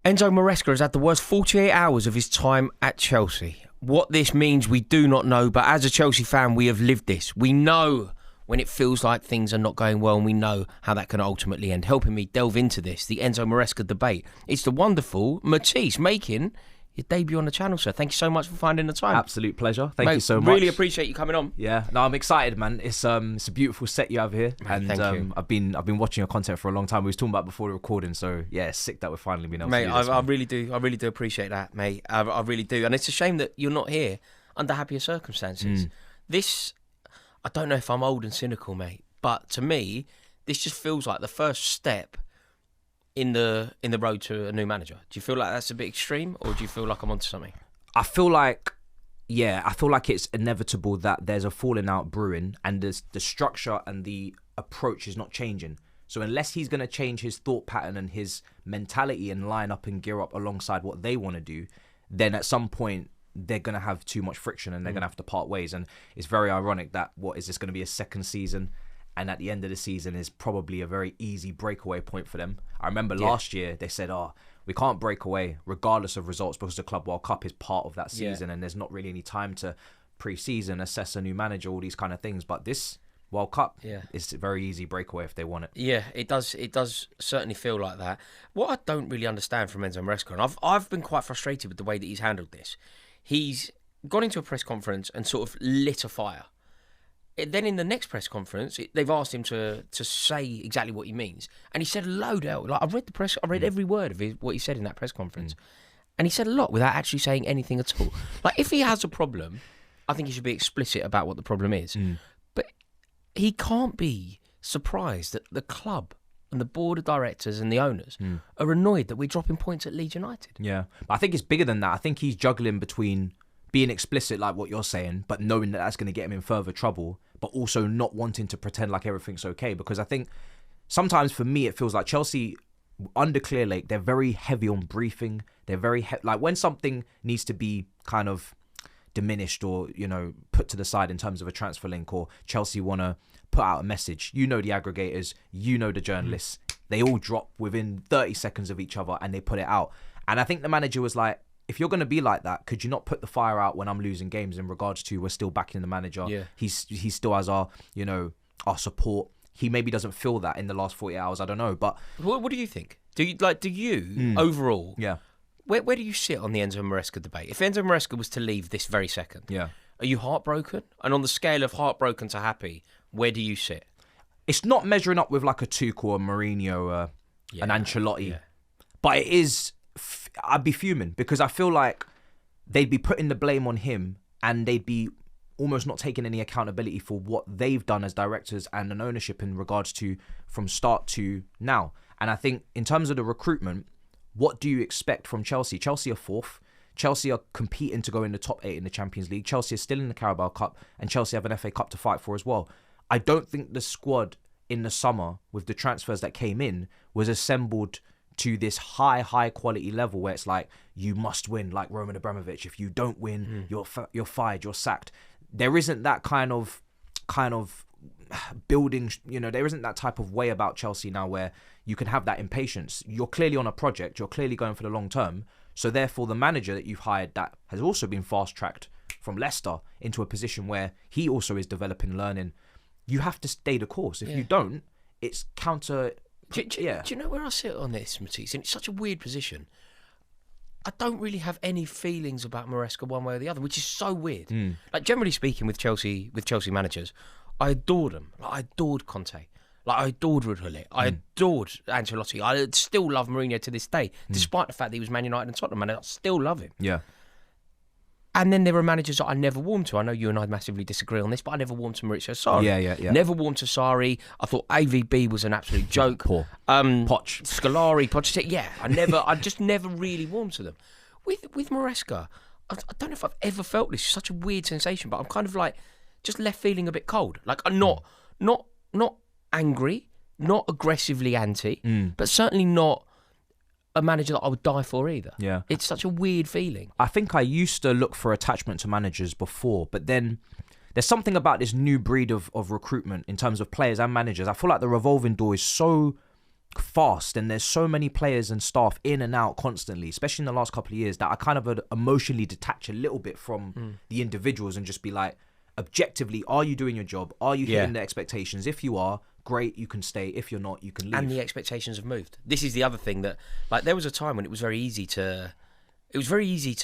Enzo Maresca has had the worst 48 hours of his time at Chelsea. What this means, we do not know, but as a Chelsea fan, we have lived this. We know when it feels like things are not going well, and we know how that can ultimately end. Helping me delve into this, the Enzo Maresca debate, it's the wonderful Matisse making your debut on the channel, sir. Thank you so much for finding the time. Absolute pleasure. Thank you so much. Really appreciate you coming on. Yeah, no, I'm excited, man. It's a beautiful set you have here, Mate, and thank you. I've been watching your content for a long time. We was talking about before the recording, so yeah, it's sick that we're finally being able to do this. I really do appreciate that, mate. I really do, and it's a shame that you're not here under happier circumstances. This, I don't know if I'm old and cynical, mate, but to me, this just feels like the first step in the road to a new manager. Do you feel like that's a bit extreme, or do you feel like I'm onto something? I feel like it's inevitable that there's a falling out brewing, and the structure and the approach is not changing. So unless he's going to change his thought pattern and his mentality and line up and gear up alongside what they want to do, then at some point they're going to have too much friction and they're going to have to part ways. And it's very ironic that, what is this going to be, a second season? And at the end of the season is probably a very easy breakaway point for them. I remember last year they said, we can't break away regardless of results because the Club World Cup is part of that season and there's not really any time to pre-season, assess a new manager, all these kind of things. But this World Cup is a very easy breakaway if they want it. Yeah, it does. It does certainly feel like that. What I don't really understand from Enzo Maresca, and I've been quite frustrated with the way that he's handled this. He's gone into a press conference and sort of lit a fire. Then in the next press conference, they've asked him to say exactly what he means, and he said a load out. Like I read every word of what he said in that press conference, and he said a lot without actually saying anything at all. Like if he has a problem, I think he should be explicit about what the problem is. But he can't be surprised that the club and the board of directors and the owners are annoyed that we're dropping points at Leeds United. Yeah, but I think it's bigger than that. I think he's juggling between being explicit like what you're saying, but knowing that that's going to get him in further trouble, but also not wanting to pretend like everything's okay. Because I think sometimes for me, it feels like Chelsea, under Clear Lake, they're very heavy on briefing. They're very, like when something needs to be kind of diminished or, put to the side in terms of a transfer link, or Chelsea want to put out a message, the aggregators, the journalists, they all drop within 30 seconds of each other and they put it out. And I think the manager was like, if you're going to be like that, could you not put the fire out when I'm losing games in regards to we're still backing the manager? Yeah. He still has our support. He maybe doesn't feel that in the last 48 hours. I don't know. But what do you think? Do you overall? Yeah. Where do you sit on the Enzo Maresca debate? If Enzo Maresca was to leave this very second, are you heartbroken? And on the scale of heartbroken to happy, where do you sit? It's not measuring up with like a Tuchel or Mourinho, an Ancelotti, but it is. I'd be fuming because I feel like they'd be putting the blame on him and they'd be almost not taking any accountability for what they've done as directors and an ownership in regards to from start to now. And I think in terms of the recruitment, what do you expect from Chelsea? Chelsea are fourth. Chelsea are competing to go in the top 8 in the Champions League. Chelsea is still in the Carabao Cup and Chelsea have an FA Cup to fight for as well. I don't think the squad in the summer with the transfers that came in was assembled to this high quality level where it's like you must win, like Roman Abramovich. If you don't win, you're fired, you're sacked. There isn't that kind of building. There isn't that type of way about Chelsea now where you can have that impatience. You're clearly on a project. You're clearly going for the long term. So therefore, the manager that you've hired that has also been fast tracked from Leicester into a position where he also is developing, learning. You have to stay the course. If you don't, it's counter. Do you know where I sit on this, Matisse? And it's such a weird position. I don't really have any feelings about Maresca one way or the other, which is so weird. Like generally speaking, with Chelsea managers, I adored them. Like, I adored Conte. Like I adored Rudhulit. I adored Ancelotti. I still love Mourinho to this day, despite the fact that he was Man United and Tottenham, and I still love him. Yeah. And then there are managers that I never warmed to. I know you and I massively disagree on this, but I never warmed to Maurizio Sarri. Yeah. Never warmed to Sarri. I thought AVB was an absolute joke. Poor. Poch. Scolari, Pochettino. Yeah, I just never really warmed to them. With Maresca, I don't know if I've ever felt this. It's such a weird sensation, but I'm kind of like just left feeling a bit cold. Like I'm not angry, not aggressively anti, but certainly not a manager that I would die for either. Yeah. It's such a weird feeling. I think I used to look for attachment to managers before, but then there's something about this new breed of recruitment in terms of players and managers. I feel like the revolving door is so fast, and there's so many players and staff in and out constantly, especially in the last couple of years, that I kind of emotionally detach a little bit from the individuals and just be like, objectively, are you doing your job? Are you hitting the expectations? If you are, great, you can stay. If you're not, you can leave. And the expectations have moved. This is the other thing that, like, there was a time when it was very easy to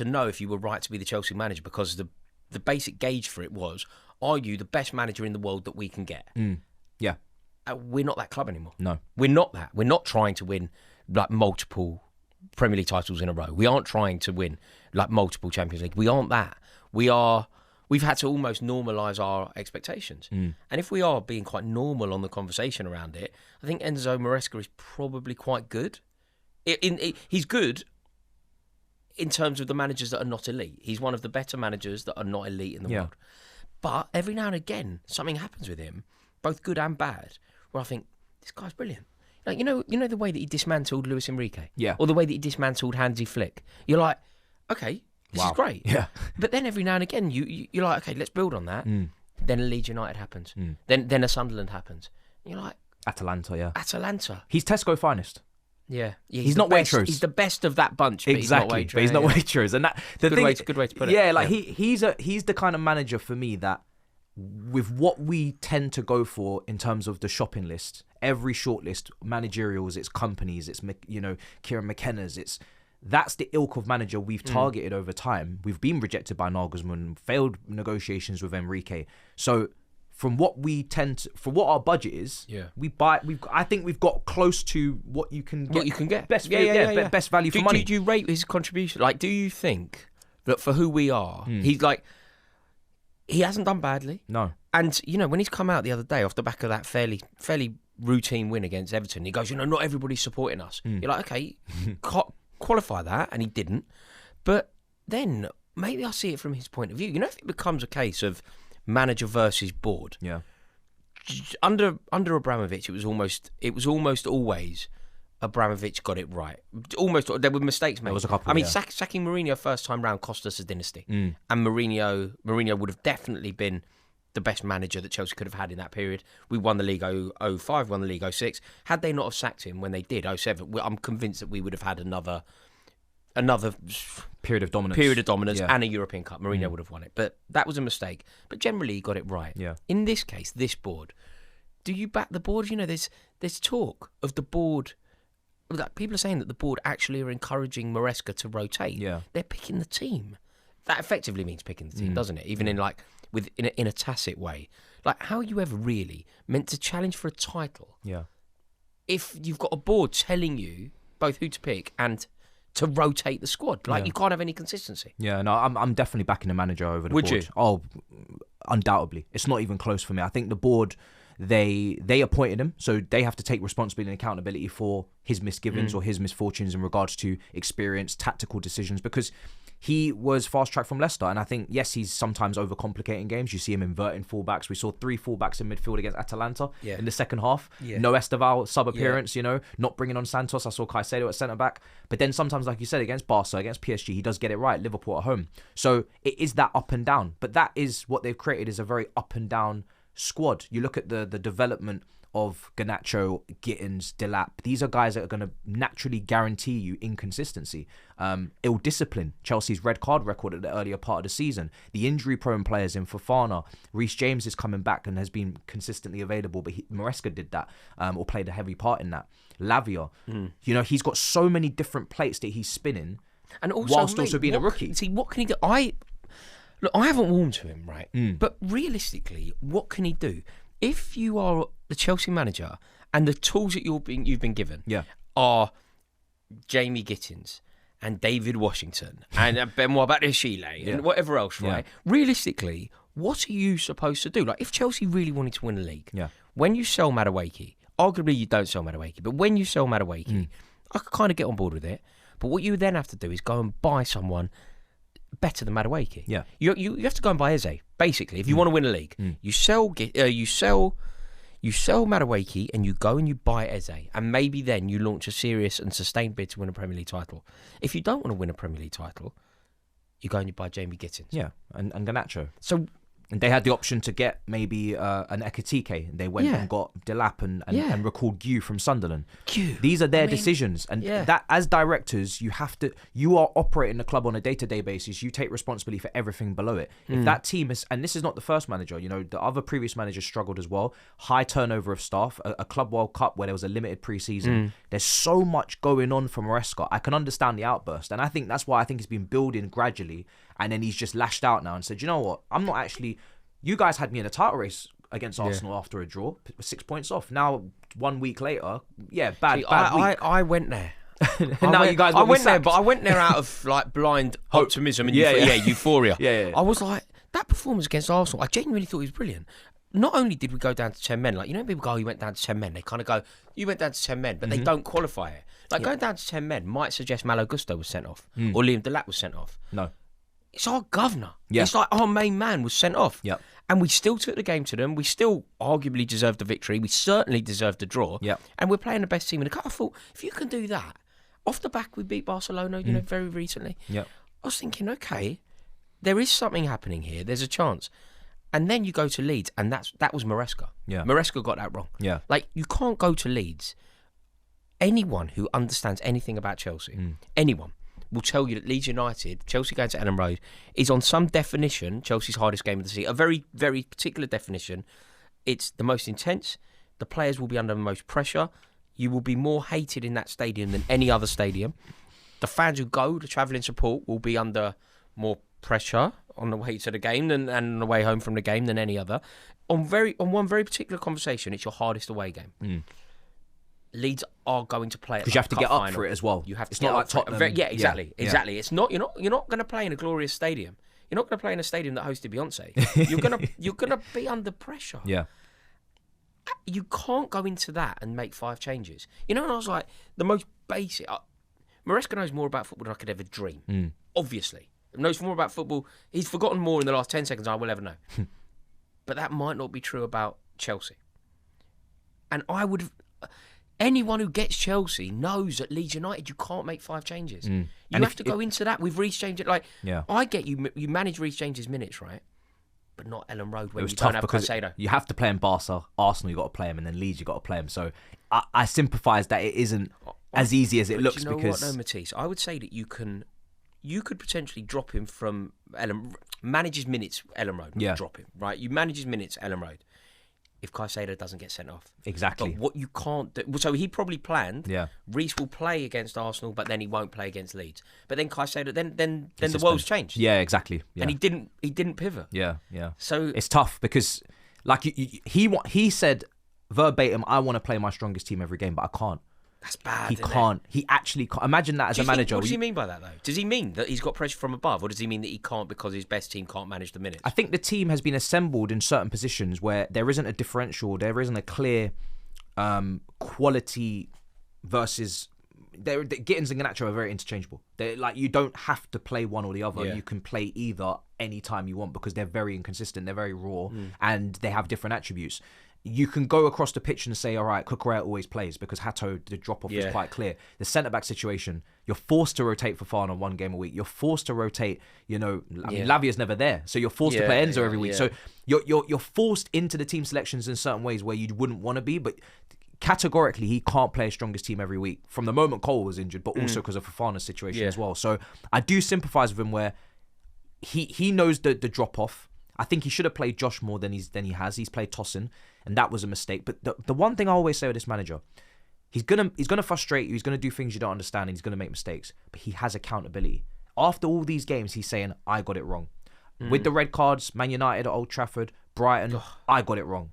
know if you were right to be the Chelsea manager, because the basic gauge for it was, are you the best manager in the world that we can get? Yeah. We're not that club anymore. No. We're not that. We're not trying to win like multiple Premier League titles in a row. We aren't trying to win like multiple Champions League. We aren't that. We've had to almost normalise our expectations. And if we are being quite normal on the conversation around it, I think Enzo Maresca is probably quite good. He's good in terms of the managers that are not elite. He's one of the better managers that are not elite in the world. But every now and again, something happens with him, both good and bad, where I think, this guy's brilliant. Like, you know the way that he dismantled Luis Enrique? Yeah. Or the way that he dismantled Hansi Flick? You're like, okay, this is great. Yeah. But then every now and again, you're like, okay, let's build on that. Then Leeds United happens. Then a Sunderland happens. And you're like... Atalanta. He's Tesco finest. Yeah. He's not Waitrose. He's the best of that bunch, but exactly. He's not Waitrose. And that good way to put it. Yeah, like he's the kind of manager for me that, with what we tend to go for in terms of the shopping list, every shortlist, managerials, it's companies, it's Kieran McKenna's, that's the ilk of manager we've targeted over time. We've been rejected by Nagelsmann, failed negotiations with Enrique. So from what for what our budget is, I think we've got close to what you can get. What you can get. Best value for money. Do you rate his contribution? Like, do you think that for who we are, he's like, he hasn't done badly? No. And, when he's come out the other day off the back of that fairly routine win against Everton, he goes, not everybody's supporting us. You're like, okay, qualify that, and he didn't. But then maybe I see it from his point of view. If it becomes a case of manager versus board, under Abramovich, it was almost always Abramovich got it right. Almost, there were mistakes made. There was a couple. I mean, sacking Mourinho first time round cost us a dynasty, and Mourinho would have definitely been the best manager that Chelsea could have had in that period. We won the league 05, won the league 06. Had they not have sacked him when they did 07, I'm convinced that we would have had another period of dominance and a European Cup. Mourinho would have won it, but that was a mistake. But generally, he got it right. Yeah. In this case, this board, do you back the board? There's talk of the board. Like, people are saying that the board actually are encouraging Maresca to rotate. Yeah. They're picking the team. That effectively means picking the team, doesn't it? Even in a tacit way. Like, how are you ever really meant to challenge for a title? Yeah. If you've got a board telling you both who to pick and to rotate the squad, like, you can't have any consistency. Yeah, no, I'm definitely backing the manager over the board. Would you? Oh, undoubtedly. It's not even close for me. I think the board, they appointed him, so they have to take responsibility and accountability for his misgivings or his misfortunes in regards to experience, tactical decisions, because he was fast-tracked from Leicester, and I think, yes, he's sometimes overcomplicating games. You see him inverting fullbacks. We saw 3 fullbacks in midfield against Atalanta in the second half. Yeah. No Esteval sub-appearance, not bringing on Santos. I saw Caicedo at centre-back. But then sometimes, like you said, against Barca, against PSG, he does get it right. Liverpool at home. So it is that up and down. But that is what they've created, is a very up and down squad. You look at the development of Garnacho, Gittins, Delap. These are guys that are going to naturally guarantee you inconsistency. Ill discipline, Chelsea's red card record at the earlier part of the season. The injury-prone players in Fofana. Reece James is coming back and has been consistently available, but Maresca did that, or played a heavy part in that. Lavia, he's got so many different plates that he's spinning, and also, whilst also being a rookie. See, what can he do? I haven't warmed to him, right? But realistically, what can he do? If you are the Chelsea manager and the tools that you've been given are Jamie Gittins and David Washington and Benoit Badiashile and whatever else, right? Realistically, what are you supposed to do? Like, if Chelsea really wanted to win the league, when you sell Madueke, arguably you don't sell Madueke, but when you sell Madueke, I could kind of get on board with it. But what you then have to do is go and buy someone better than Madueke. Yeah. You have to go and buy Eze, basically, if you want to win a league. You sell Madueke and you go and you buy Eze, and maybe then you launch a serious and sustained bid to win a Premier League title. If you don't want to win a Premier League title, you go and you buy Jamie Gittins. Yeah, and Garnacho. So And they had the option to get maybe an Ekitike. And they went and got Delap and recalled Gu from Sunderland. These are their decisions. And that, as directors, you are operating the club on a day-to-day basis. You take responsibility for everything below it. If that team is, and this is not the first manager, the other previous managers struggled as well. High turnover of staff, a Club World Cup where there was a limited pre-season. There's so much going on for Maresca. I can understand the outburst. And I think that's why I think he's been building gradually. And then he's just lashed out now and said, you know what? I'm not actually... You guys had me in a title race against Arsenal after a draw, 6 points off. Now, 1 week later, bad week. I went there. I went there, but I went there out of like blind optimism and euphoria. I was like, that performance against Arsenal, I genuinely thought he was brilliant. Not only did we go down to 10 men, like, people go, you went down to 10 men. They kind of go, you went down to 10 men, but they don't qualify it. Like, going down to 10 men might suggest Malo Gusto was sent off or Liam Delap was sent off. No. It's our governor. It's like our main man was sent off. Yep. And we still took the game to them. We still arguably deserved the victory. We certainly deserved the draw. Yep. And we're playing the best team in the cup. I thought, if you can do that, off the back we beat Barcelona, very recently. Yep. I was thinking, okay, there is something happening here. There's a chance. And then you go to Leeds, and that was Maresca. Yeah. Maresca got that wrong. Yeah. Like, you can't go to Leeds. Anyone who understands anything about Chelsea, anyone, will tell you that Leeds United, Chelsea going to Ellen Road, is on some definition Chelsea's hardest game of the season. A very, very particular definition. It's the most intense. The players will be under the most pressure. You will be more hated in that stadium than any other stadium. The fans who go, the travelling support, will be under more pressure on the way to the game and on the way home from the game than any other. On one very particular conversation, it's your hardest away game. Leeds are going to play it because you have to get up for it as well. You have to. It's get not up like Tottenham. Exactly. Yeah. It's not. You're not going to play in a glorious stadium. You're not going to play in a stadium that hosted Beyonce. You're gonna be under pressure. Yeah. You can't go into that and make 5 changes. And I was like, the most basic. Maresca knows more about football than I could ever dream. Obviously, he knows more about football. He's forgotten more in the last 10 seconds than I will ever know. But that might not be true about Chelsea. And I would. Anyone who gets Chelsea knows at Leeds United you can't make 5 changes. You have to go into that with Reece James. I get you manage Reece James's minutes, right? But not Ellen Road when you don't have Caicedo. You have to play in Barca, Arsenal you got to play him, and then Leeds you got to play him. So I sympathise that it isn't as easy as it looks. You know because what, no, Matisse, I would say that you could potentially drop him from manage his minutes Ellen Road. Drop him, right? You manage his minutes Ellen Road. If Caicedo doesn't get sent off. Exactly. But what you can't do... So he probably planned... Yeah. Reece will play against Arsenal, but then he won't play against Leeds. But then Caicedo... Then the world's changed. Yeah, exactly. Yeah. And he didn't pivot. Yeah, yeah. So... It's tough because, like, he said verbatim, I want to play my strongest team every game, but I can't. That's bad, He can't. He actually can't. Imagine that as a manager. What does he mean by that, though? Does he mean that he's got pressure from above, or does he mean that he can't because his best team can't manage the minutes? I think the team has been assembled in certain positions where there isn't a differential, there isn't a clear quality versus... Gittins and Garnacho are very interchangeable. You don't have to play one or the other. You can play either anytime you want because they're very inconsistent, they're very raw, and they have different attributes. You can go across the pitch and say, all right, Cucurella always plays because Hato, the drop-off is quite clear. The centre-back situation, you're forced to rotate Fofana 1 game a week. You're forced to rotate, Lavia's never there. So you're forced to play Enzo every week. So you're forced into the team selections in certain ways where you wouldn't want to be, but categorically, he can't play his strongest team every week from the moment Cole was injured, but also because of Fofana's situation as well. So I do sympathise with him where he knows the drop-off. I think he should have played Josh more than he has. He's played Tosin, and that was a mistake. But the one thing I always say with this manager, he's gonna frustrate you. He's gonna do things you don't understand. And he's gonna make mistakes, but he has accountability. After all these games, he's saying, "I got it wrong." With the red cards, Man United at Old Trafford, Brighton, I got it wrong.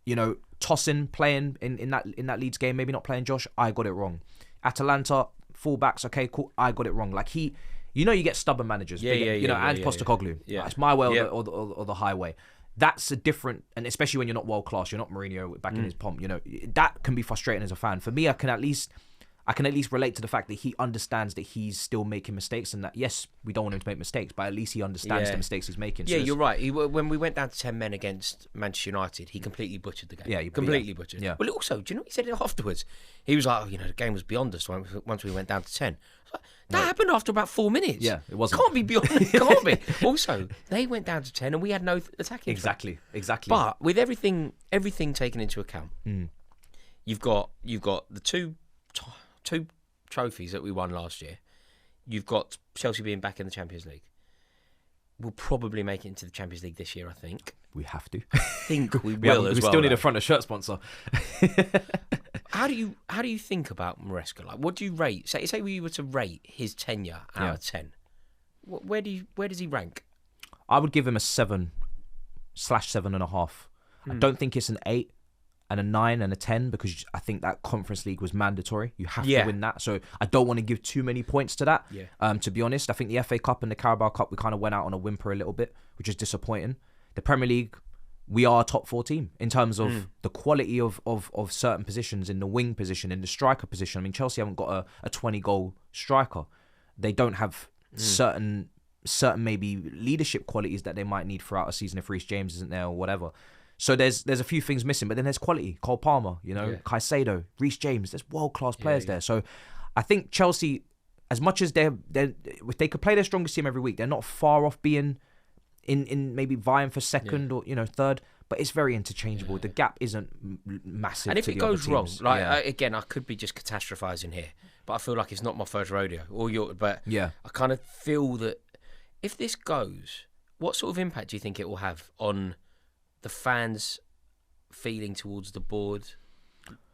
Tosin playing in that Leeds game, maybe not playing Josh, I got it wrong. Atalanta fullbacks, okay, cool, I got it wrong. Like you get stubborn managers. And Postecoglou. Yeah. It's my way or the highway. That's a different, and especially when you're not world class, you're not Mourinho back in his pomp. That can be frustrating as a fan. For me, I can at least relate to the fact that he understands that he's still making mistakes, and that yes, we don't want him to make mistakes, but at least he understands the mistakes he's making. Yeah, you're right. When we went down to 10 men against Manchester United, he completely butchered the game. Yeah, completely butchered. Yeah. Well, also, do you know what he said afterwards? He was like, the game was beyond us once we went down to 10. That happened after about 4 minutes. Yeah, it wasn't. Can't be beyond. Can't be. Also, they went down to 10 and we had no attacking. Exactly. But with everything taken into account, you've got the two trophies that we won last year. You've got Chelsea being back in the Champions League. We'll probably make it into the Champions League this year, I think. We have to. I think we will as well. We still need a front of shirt sponsor. How do you think about Maresca? Like, what do you rate? Say we were to rate his tenure out of 10. Where does he rank? I would give him a 7/7.5. I don't think it's an 8 and a 9 and a 10 because I think that Conference League was mandatory. You have to win that. So I don't want to give too many points to that. Yeah. To be honest, I think the FA Cup and the Carabao Cup, we kind of went out on a whimper a little bit, which is disappointing. The Premier League, we are a top 4 team in terms of the quality of certain positions in the wing position, in the striker position. I mean, Chelsea haven't got a 20-goal striker. They don't have certain maybe leadership qualities that they might need throughout a season if Reece James isn't there or whatever. So there's a few things missing, but then there's quality. Cole Palmer, Caicedo, Reece James. There's world-class players there. So I think Chelsea, as much as if they could play their strongest team every week, they're not far off being in maybe vying for second or third. But it's very interchangeable. The gap isn't massive. And if to it the goes other wrong, teams. again, I could be just catastrophizing here, but I feel like it's not my first rodeo. I kind of feel that if this goes, what sort of impact do you think it will have on the fans' feeling towards the board?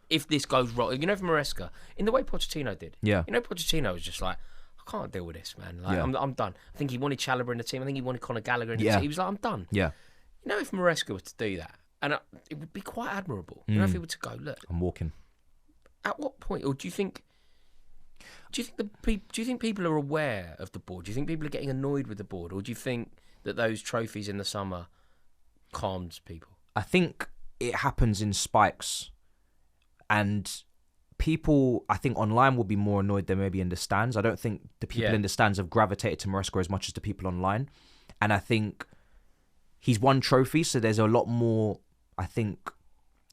If this goes wrong, for Maresca, in the way Pochettino did. Yeah. Pochettino was just like, I can't deal with this, man. Like, I'm done. I think he wanted Chalobah in the team. I think he wanted Conor Gallagher in the team. He was like, I'm done. Yeah. If Maresca were to do that, and it would be quite admirable. If he were to go, look, I'm walking. At what point, or do you think people are aware of the board? Do you think people are getting annoyed with the board, or do you think that those trophies in the summer calmed people? I think it happens in spikes, and people, I think online will be more annoyed than maybe in the stands. I don't think the people in the stands have gravitated to Maresca as much as the people online, and I think he's won trophies, so there's a lot more, I think,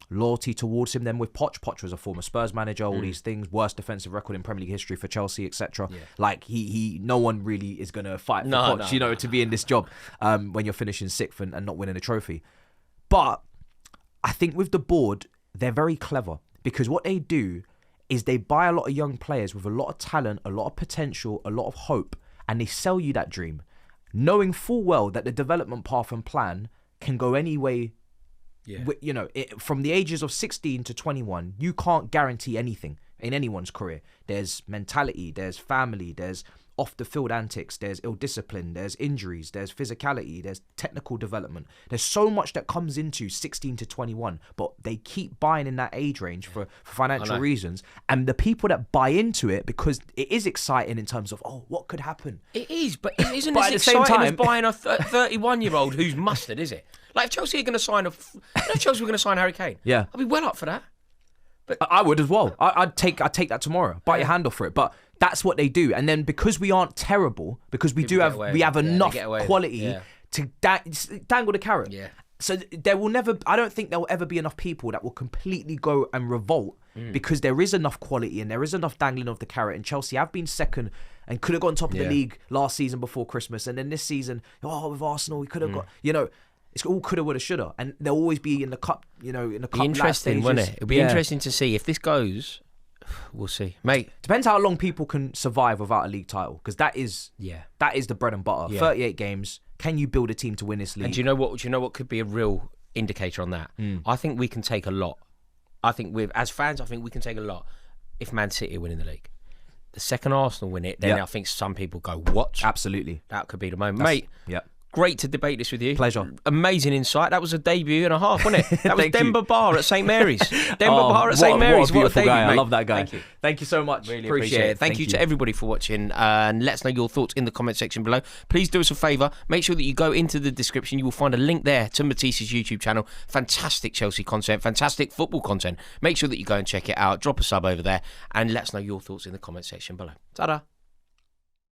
loyalty towards him than with Poch. Poch was a former Spurs manager, all these things, worst defensive record in Premier League history for Chelsea, etc. Yeah. Like, no one really is going to fight for Poch, to be in this job when you're finishing 6th and not winning a trophy. But I think with the board, they're very clever because what they do is they buy a lot of young players with a lot of talent, a lot of potential, a lot of hope, and they sell you that dream, knowing full well that the development path and plan can go any way. Yeah. From the ages of 16 to 21, you can't guarantee anything in anyone's career. There's mentality, there's family, there's off-the-field antics, there's ill-discipline, there's injuries, there's physicality, there's technical development. There's so much that comes into 16 to 21, but they keep buying in that age range for financial reasons. And the people that buy into it, because it is exciting in terms of, what could happen? It is, but it isn't as exciting as buying a 31-year-old who's mustard, is it? Like, if Chelsea are going to sign Chelsea were going to sign Harry Kane, I'd be well up for that. But I would as well. I'd take that tomorrow. Bite your hand off for it. But that's what they do. And then because we aren't terrible, because we have enough quality to dangle the carrot. Yeah. So I don't think there will ever be enough people that will completely go and revolt because there is enough quality and there is enough dangling of the carrot. And Chelsea have been second and could have gone top of the league last season before Christmas. And then this season, with Arsenal, we could have got, it's all coulda, woulda, shoulda, and they'll always be in the cup. In the cup. Interesting, won't it? It'll be interesting to see if this goes. We'll see, mate. Depends how long people can survive without a league title, because that is the bread and butter. Yeah. 38 games. Can you build a team to win this league? And do you know what could be a real indicator on that? I think we can take a lot. I think as fans, we can take a lot if Man City are winning the league. The second Arsenal win it, then I think some people go, "What?" Absolutely, that could be the moment, mate. Yeah. Great to debate this with you. Pleasure. Amazing insight. That was a debut and a half, wasn't it? That was Demba Ba at St Mary's. Bar at St Mary's. What a beautiful guy. Mate. I love that guy. Thank you so much. Really appreciate it. Thank you to everybody for watching. And let us know your thoughts in the comment section below. Please do us a favour. Make sure that you go into the description. You will find a link there to Matisse's YouTube channel. Fantastic Chelsea content. Fantastic football content. Make sure that you go and check it out. Drop a sub over there. And let us know your thoughts in the comment section below. Ta-da.